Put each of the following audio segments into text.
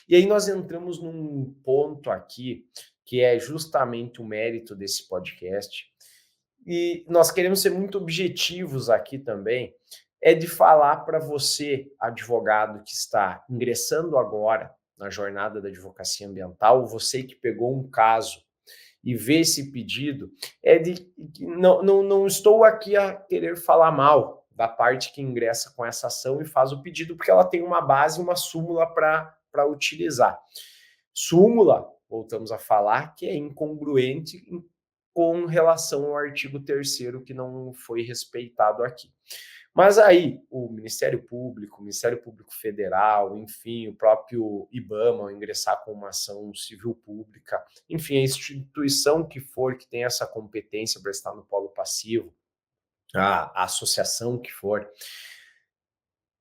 E aí nós entramos num ponto aqui que é justamente o mérito desse podcast, e nós queremos ser muito objetivos aqui também, é de falar para você, advogado que está ingressando agora na jornada da advocacia ambiental, você que pegou um caso e vê esse pedido, é de não estou aqui a querer falar mal da parte que ingressa com essa ação e faz o pedido, porque ela tem uma base, uma súmula para utilizar. Súmula, voltamos a falar, que é incongruente com relação ao artigo 3º que não foi respeitado aqui. Mas aí o Ministério Público Federal, enfim, o próprio IBAMA, ao ingressar com uma ação civil pública, enfim, a instituição que for que tem essa competência para estar no polo passivo, a associação que for,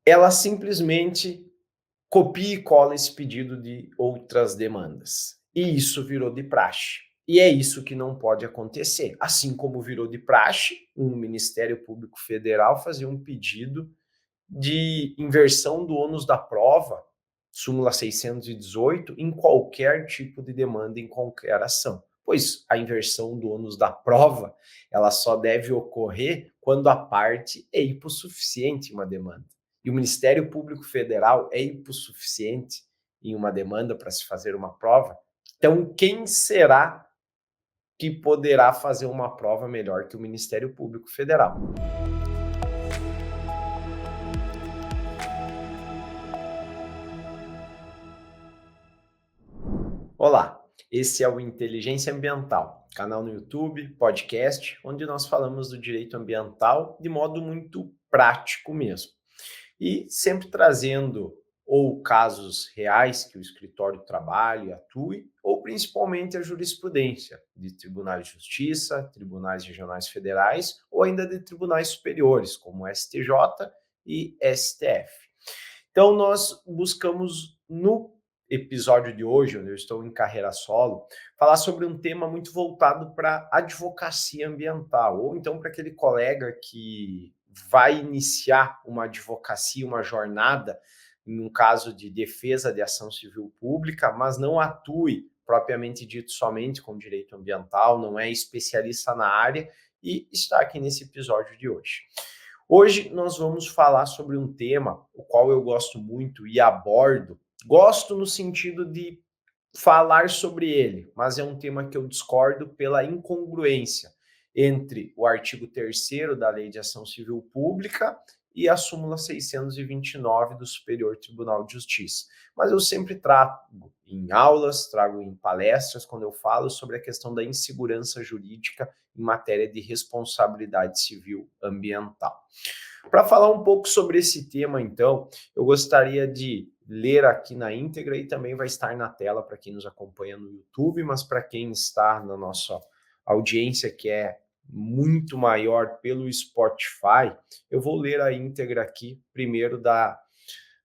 ela simplesmente copia e cola esse pedido de outras demandas. E isso virou de praxe. E é isso que não pode acontecer. Assim como virou de praxe, um Ministério Público Federal fazer um pedido de inversão do ônus da prova, súmula 618, em qualquer tipo de demanda, em qualquer ação. Pois a inversão do ônus da prova, ela só deve ocorrer quando a parte é hipossuficiente em uma demanda. E o Ministério Público Federal é hipossuficiente em uma demanda para se fazer uma prova. Então, quem será que poderá fazer uma prova melhor que o Ministério Público Federal? Olá, esse é o Inteligência Ambiental, canal no YouTube, podcast, onde nós falamos do direito ambiental de modo muito prático mesmo. E sempre trazendo ou casos reais que o escritório trabalhe, atue, ou principalmente a jurisprudência de tribunais de justiça, tribunais regionais federais ou ainda de tribunais superiores, como STJ e STF. Então, nós buscamos no episódio de hoje, onde eu estou em carreira solo, falar sobre um tema muito voltado para advocacia ambiental, ou então para aquele colega que vai iniciar uma advocacia, uma jornada, em um caso de defesa de ação civil pública, mas não atue propriamente dito somente com direito ambiental, não é especialista na área e está aqui nesse episódio de hoje. Hoje nós vamos falar sobre um tema o qual eu gosto muito e abordo. Gosto no sentido de falar sobre ele, mas é um tema que eu discordo pela incongruência entre o artigo 3º da Lei de Ação Civil Pública e a súmula 629 do Superior Tribunal de Justiça. Mas eu sempre trago em aulas, trago em palestras, quando eu falo sobre a questão da insegurança jurídica em matéria de responsabilidade civil ambiental. Para falar um pouco sobre esse tema, então, eu gostaria de ler aqui na íntegra e também vai estar na tela para quem nos acompanha no YouTube, mas para quem está na nossa audiência, que é muito maior pelo Spotify, eu vou ler a íntegra aqui, primeiro da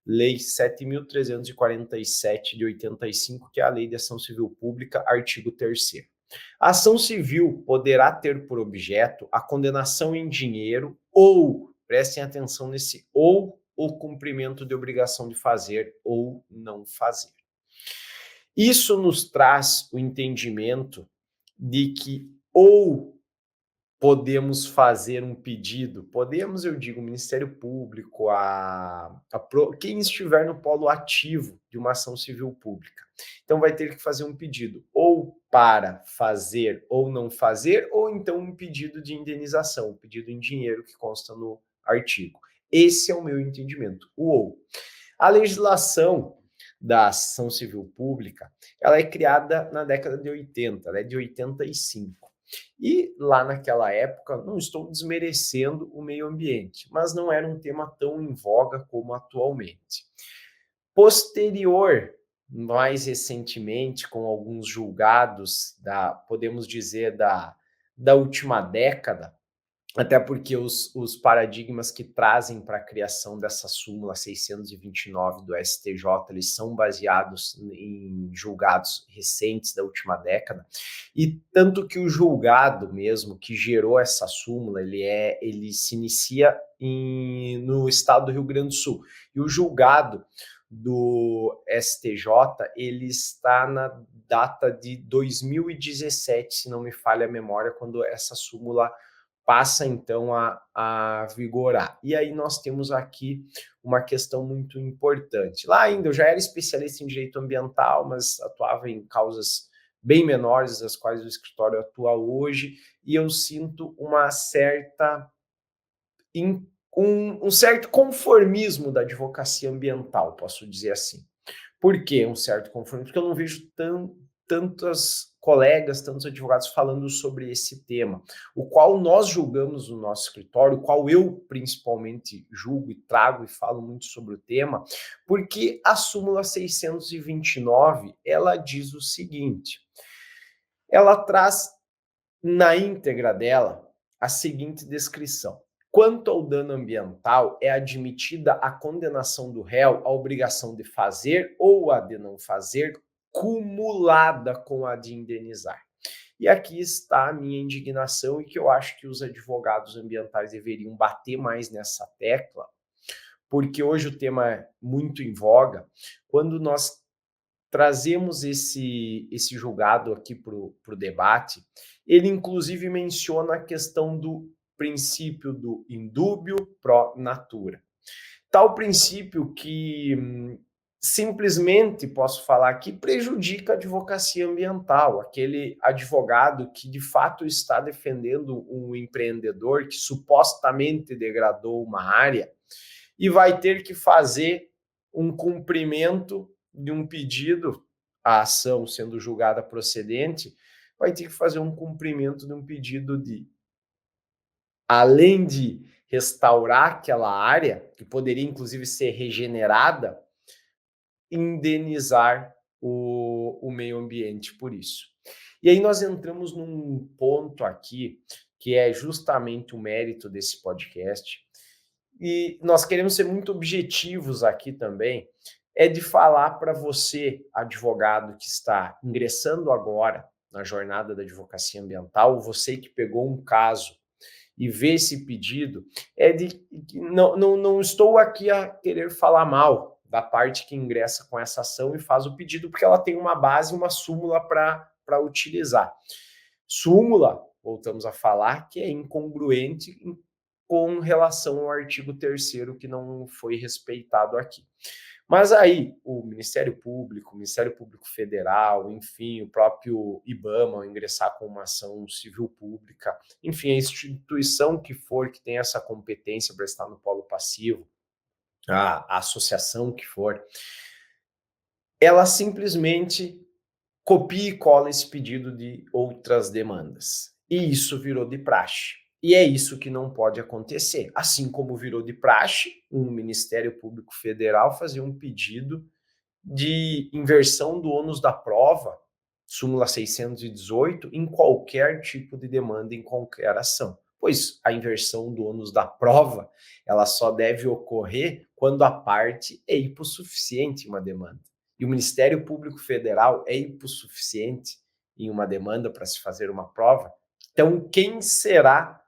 Lei 7.347 de 85, que é a Lei de Ação Civil Pública, artigo 3º. A ação civil poderá ter por objeto a condenação em dinheiro ou, prestem atenção nesse ou, o cumprimento de obrigação de fazer ou não fazer. Isso nos traz o entendimento de que ou podemos fazer um pedido, podemos, eu digo, o Ministério Público, quem estiver no polo ativo de uma ação civil pública. Então vai ter que fazer um pedido ou para fazer ou não fazer, ou então um pedido de indenização, um pedido em dinheiro que consta no artigo. Esse é o meu entendimento, o ou. A legislação da ação civil pública, ela é criada na década de 80, ela é de 85. E lá naquela época, não estou desmerecendo o meio ambiente, mas não era um tema tão em voga como atualmente. Posterior, mais recentemente, com alguns julgados podemos dizer, da última década, até porque os paradigmas que trazem para a criação dessa súmula 629 do STJ, eles são baseados em julgados recentes da última década, e tanto que o julgado mesmo que gerou essa súmula, ele se inicia no estado do Rio Grande do Sul, e o julgado do STJ, ele está na data de 2017, se não me falha a memória, quando essa súmula passa então a vigorar. E aí nós temos aqui uma questão muito importante. Lá ainda eu já era especialista em direito ambiental, mas atuava em causas bem menores das quais o escritório atua hoje, e eu sinto uma certa um certo conformismo da advocacia ambiental, posso dizer assim. Por que um certo conformismo? Porque eu não vejo tantos colegas, tantos advogados falando sobre esse tema, o qual nós julgamos no nosso escritório, o qual eu principalmente julgo e trago e falo muito sobre o tema, porque a súmula 629, ela diz o seguinte, ela traz na íntegra dela a seguinte descrição. Quanto ao dano ambiental, é admitida a condenação do réu à obrigação de fazer ou a de não fazer, cumulada com a de indenizar. E aqui está a minha indignação e que eu acho que os advogados ambientais deveriam bater mais nessa tecla, porque hoje o tema é muito em voga. Quando nós trazemos esse julgado aqui para o debate, ele inclusive menciona a questão do princípio do indúbio pro natura. Tal princípio que simplesmente, posso falar aqui, prejudica a advocacia ambiental, aquele advogado que de fato está defendendo um empreendedor que supostamente degradou uma área e vai ter que fazer um cumprimento de um pedido, a ação sendo julgada procedente, vai ter que fazer um cumprimento de um pedido de, além de restaurar aquela área, que poderia inclusive ser regenerada, indenizar o meio ambiente por isso. E aí nós entramos num ponto aqui que é justamente o mérito desse podcast, e nós queremos ser muito objetivos aqui também, é de falar para você, advogado que está ingressando agora na jornada da advocacia ambiental, você que pegou um caso e vê esse pedido, é de não estou aqui a querer falar mal da parte que ingressa com essa ação e faz o pedido, porque ela tem uma base, uma súmula para utilizar. Súmula, voltamos a falar, que é incongruente com relação ao artigo 3º que não foi respeitado aqui. Mas aí o Ministério Público Federal, enfim, o próprio IBAMA, ao ingressar com uma ação civil pública, enfim, a instituição que for que tem essa competência para estar no polo passivo, a associação que for, ela simplesmente copia e cola esse pedido de outras demandas. E isso virou de praxe. E é isso que não pode acontecer. Assim como virou de praxe, um Ministério Público Federal fazer um pedido de inversão do ônus da prova, súmula 618, em qualquer tipo de demanda, em qualquer ação. Pois a inversão do ônus da prova, ela só deve ocorrer quando a parte é hipossuficiente em uma demanda. E o Ministério Público Federal é hipossuficiente em uma demanda para se fazer uma prova. Então, quem será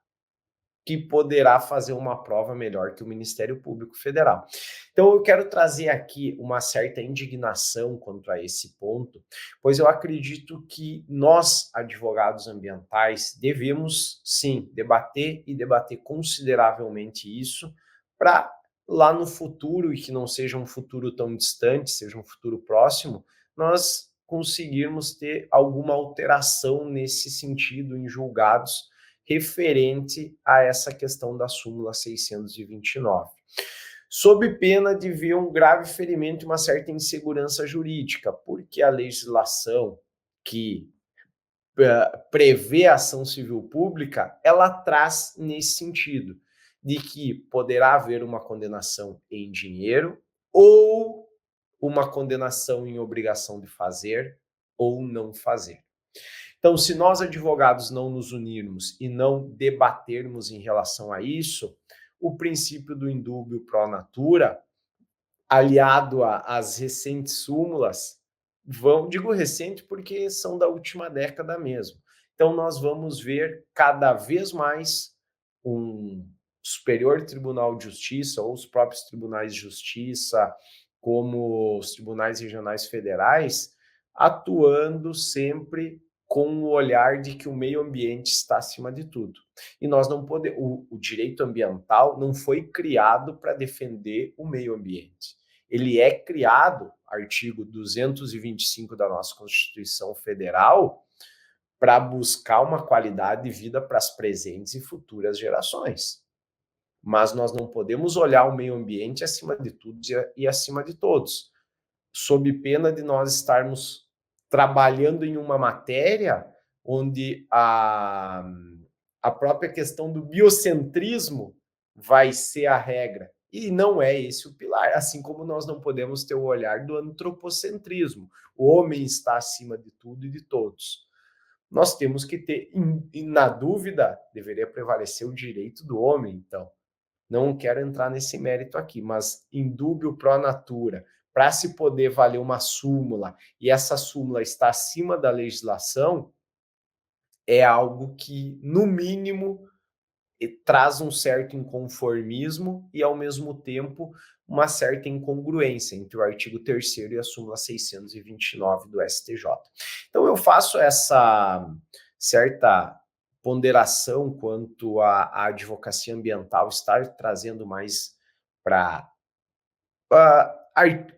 que poderá fazer uma prova melhor que o Ministério Público Federal? Então, eu quero trazer aqui uma certa indignação quanto a esse ponto, pois eu acredito que nós, advogados ambientais, devemos, sim, debater e debater consideravelmente isso para lá no futuro, e que não seja um futuro tão distante, seja um futuro próximo, nós conseguirmos ter alguma alteração nesse sentido em julgados referente a essa questão da súmula 629. Sob pena de ver um grave ferimento e uma certa insegurança jurídica, porque a legislação que prevê a ação civil pública, ela traz nesse sentido, de que poderá haver uma condenação em dinheiro ou uma condenação em obrigação de fazer ou não fazer. Então, se nós advogados não nos unirmos e não debatermos em relação a isso, o princípio do indúbio pro natura, aliado às recentes súmulas, digo recente porque são da última década mesmo. Então, nós vamos ver cada vez mais um Superior Tribunal de Justiça ou os próprios tribunais de justiça como os tribunais regionais federais, atuando sempre com o olhar de que o meio ambiente está acima de tudo. E nós não podemos, o direito ambiental não foi criado para defender o meio ambiente. Ele é criado, artigo 225 da nossa Constituição Federal, para buscar uma qualidade de vida para as presentes e futuras gerações. Mas nós não podemos olhar o meio ambiente acima de tudo e acima de todos, sob pena de nós estarmos trabalhando em uma matéria onde a própria questão do biocentrismo vai ser a regra. E não é esse o pilar, assim como nós não podemos ter o olhar do antropocentrismo. O homem está acima de tudo e de todos. Nós temos que ter, na dúvida, deveria prevalecer o direito do homem, então. Não quero entrar nesse mérito aqui, mas indúbio pro natura, para se poder valer uma súmula, e essa súmula está acima da legislação, é algo que, no mínimo, traz um certo inconformismo e, ao mesmo tempo, uma certa incongruência entre o artigo 3º e a súmula 629 do STJ. Então, eu faço essa certa ponderação quanto à advocacia ambiental estar trazendo mais para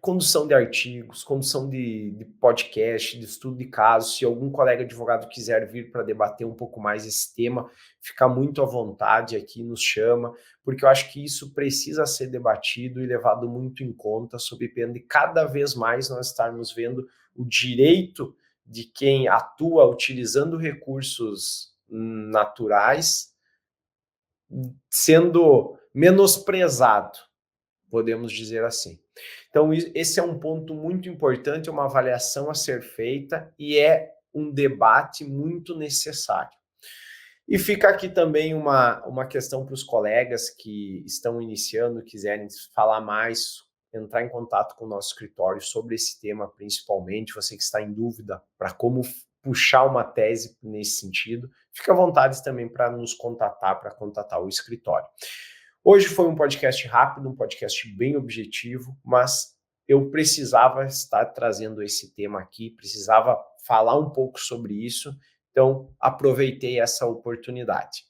condução de artigos, condução de podcast, de estudo de casos. Se algum colega advogado quiser vir para debater um pouco mais esse tema, fica muito à vontade aqui, nos chama, porque eu acho que isso precisa ser debatido e levado muito em conta, sob pena de cada vez mais nós estarmos vendo o direito de quem atua utilizando recursos naturais sendo menosprezado, podemos dizer assim. Então, esse é um ponto muito importante, é uma avaliação a ser feita e é um debate muito necessário. E fica aqui também uma questão para os colegas que estão iniciando, quiserem falar mais, entrar em contato com o nosso escritório sobre esse tema, principalmente, você que está em dúvida para como puxar uma tese nesse sentido, fica à vontade também para nos contatar, para contatar o escritório. Hoje foi um podcast rápido, um podcast bem objetivo, mas eu precisava estar trazendo esse tema aqui, precisava falar um pouco sobre isso, então aproveitei essa oportunidade.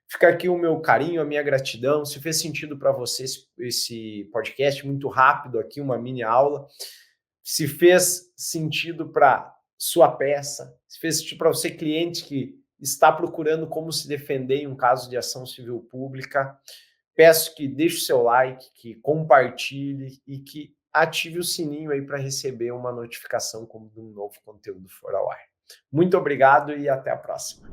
Fica aqui o meu carinho, a minha gratidão. Se fez sentido para você esse podcast muito rápido aqui, uma mini aula, se fez sentido para sua peça, se fez sentido para você, cliente que está procurando como se defender em um caso de ação civil pública, peço que deixe o seu like, que compartilhe e que ative o sininho aí para receber uma notificação quando um novo conteúdo for ao ar. Muito obrigado e até a próxima.